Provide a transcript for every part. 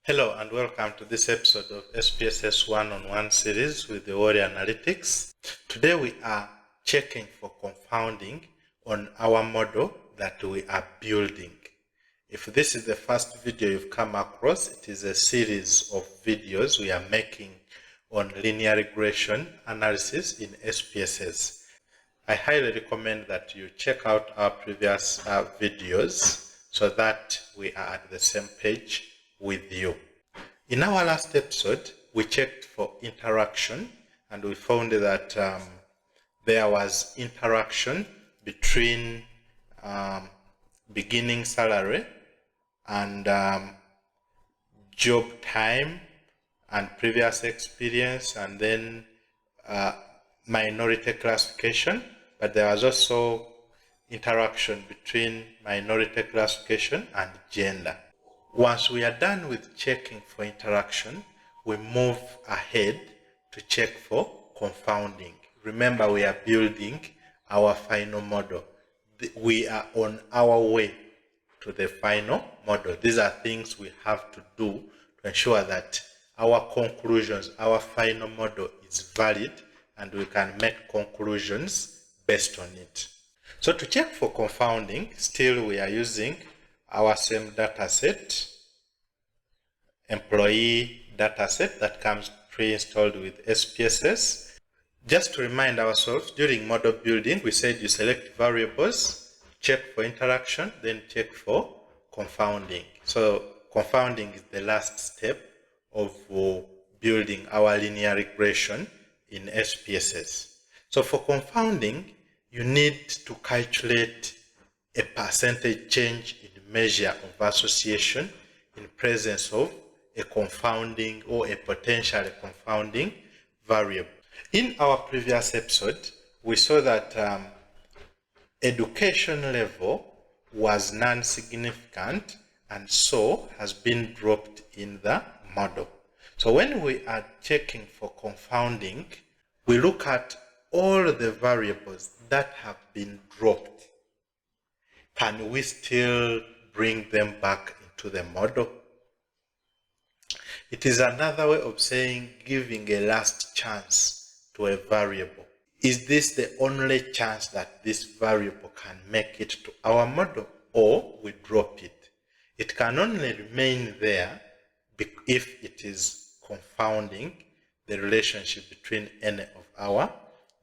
Hello and welcome to this episode of SPSS one-on-one series with the Warrior Analytics. Today we are checking for confounding on our model that we are building. If this is the first video you've come across, it is a series of videos we are making on linear regression analysis in SPSS. I highly recommend that you check out our previous videos so that we are at the same page with you. In our last episode, we checked for interaction and we found that there was interaction between beginning salary and job time and previous experience, and then minority classification, but there was also interaction between minority classification and gender. Once we are done with checking for interaction, we move ahead to check for confounding. Remember, we are building our final model. We are on our way to the final model. These are things we have to do to ensure that our conclusions, our final model is valid and we can make conclusions based on it. So to check for confounding, still we are using our same data set, employee data set that comes pre-installed with SPSS. Just to remind ourselves, during model building, we said you select variables, check for interaction, then check for confounding. So confounding is the last step of building our linear regression in SPSS. So for confounding, you need to calculate a percentage change in measure of association in presence of a confounding or a potentially confounding variable. In our previous episode, we saw that education level was non-significant and so has been dropped in the model. So when we are checking for confounding, we look at all the variables that have been dropped. Can we still bring them back into the model? It is another way of saying giving a last chance to a variable. Is this the only chance that this variable can make it to our model, or we drop it? It can only remain there if it is confounding the relationship between any of our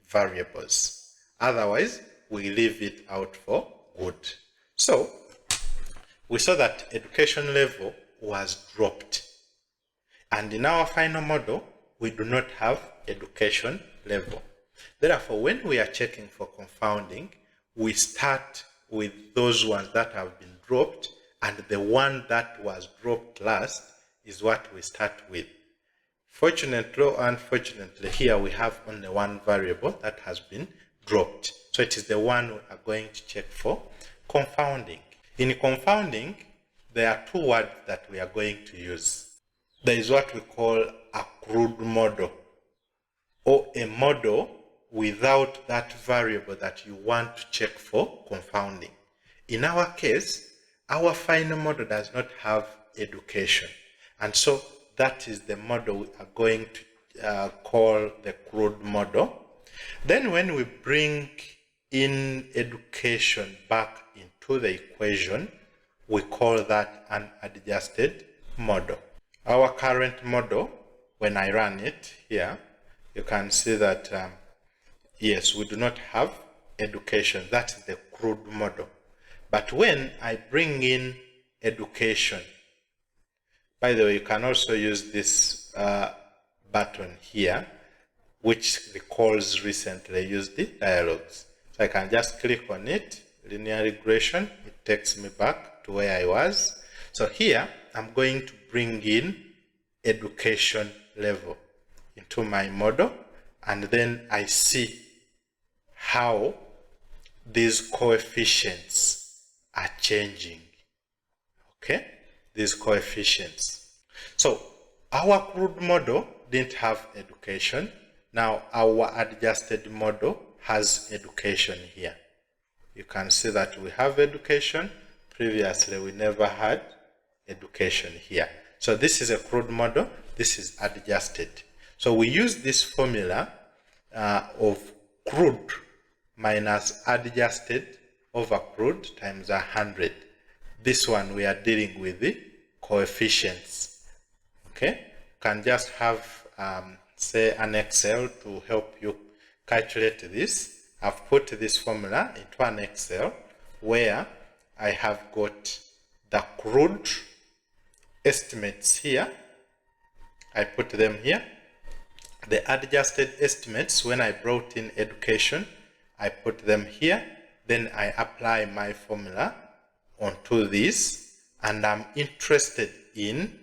variables. Otherwise, we leave it out for good. So, we saw that education level was dropped. And in our final model, we do not have education level. Therefore, when we are checking for confounding, we start with those ones that have been dropped, and the one that was dropped last is what we start with. Fortunately or unfortunately, here we have only one variable that has been dropped. So it is the one we are going to check for confounding. In confounding, there are two words that we are going to use. There is what we call a crude model, or a model without that variable that you want to check for confounding. In our case, our final model does not have education, and so that is the model we are going to call the crude model. Then when we bring in education back into the equation, we call that an adjusted model. Our current model, when I run it here, you can see that yes, we do not have education. That is the crude model. But when I bring in education, by the way, you can also use this button here, which recalls recently used the dialogues. So I can just click on it, linear regression, it takes me back to where I was. So here, I'm going to bring in education level into my model, and then I see how these coefficients are changing. Okay, these coefficients. So our crude model didn't have education. Now our adjusted model has education here. You can see that we have education. Previously we never had education here. So this is a crude model, this is adjusted. So we use this formula of crude minus adjusted over crude times 100. This one we are dealing with the coefficients. Okay, you can just have say an Excel to help you calculate this. I've put this formula into an Excel where I have got the crude estimates here. I put them here. The adjusted estimates, when I brought in education, I put them here. Then I apply my formula onto this, and I'm interested in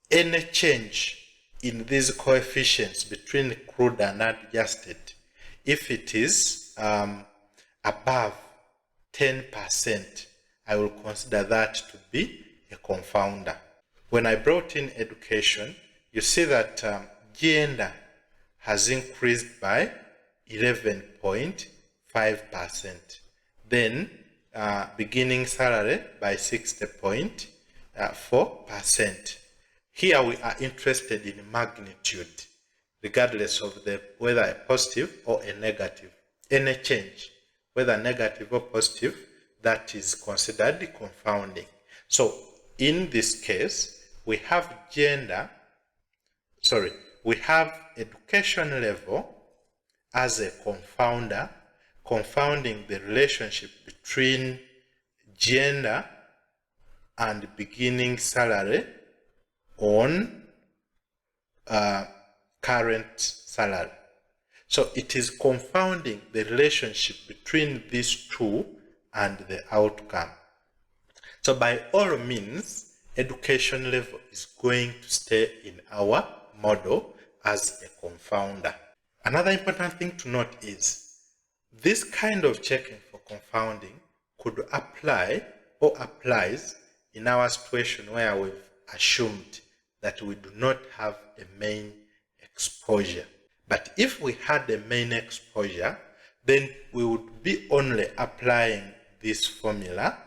any change in these coefficients between crude and adjusted. If it is above 10%, I will consider that to be a confounder. When I brought in education, you see that gender has increased by 11.5%. Then beginning salary by 60.4%. Here we are interested in magnitude, regardless of whether a positive or a negative. Any change, whether negative or positive, that is considered confounding. So in this case, we have we have education level as a confounder, confounding the relationship between gender and beginning salary on current salary. So it is confounding the relationship between these two and the outcome. So by all means, education level is going to stay in our model as a confounder. Another important thing to note is this kind of checking for confounding could apply or applies in our situation where we've assumed that we do not have a main exposure. But if we had a main exposure, then we would be only applying this formula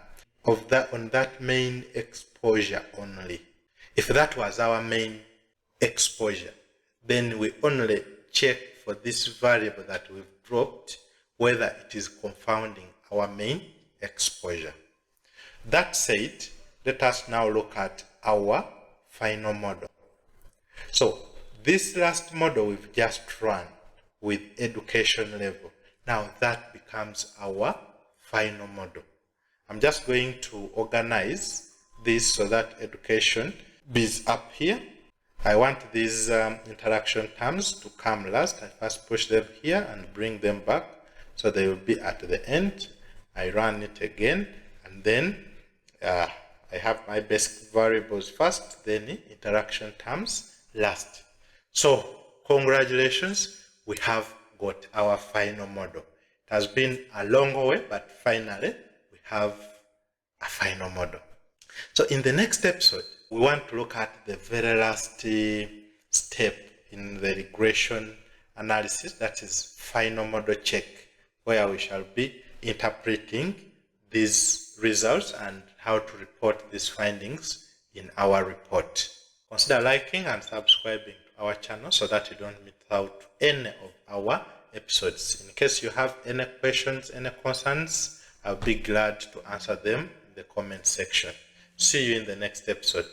on that main exposure only. If that was our main exposure, then we only check for this variable that we've dropped, whether it is confounding our main exposure. That said, let us now look at our final model. So this last model we've just run with education level, now that becomes our final model. I'm just going to organize this so that education is up here. I want these interaction terms to come last. I first push them here and bring them back so they will be at the end. I run it again, and then I have my basic variables first, then interaction terms last. So congratulations, we have got our final model. It has been a long way, but finally we have a final model. So in the next episode, we want to look at the very last step in the regression analysis, that is final model check, where we shall be interpreting these results and how to report these findings in our report. Consider liking and subscribing to our channel so that you don't miss out any of our episodes. In case you have any questions, any concerns, I'll be glad to answer them in the comment section. See you in the next episode.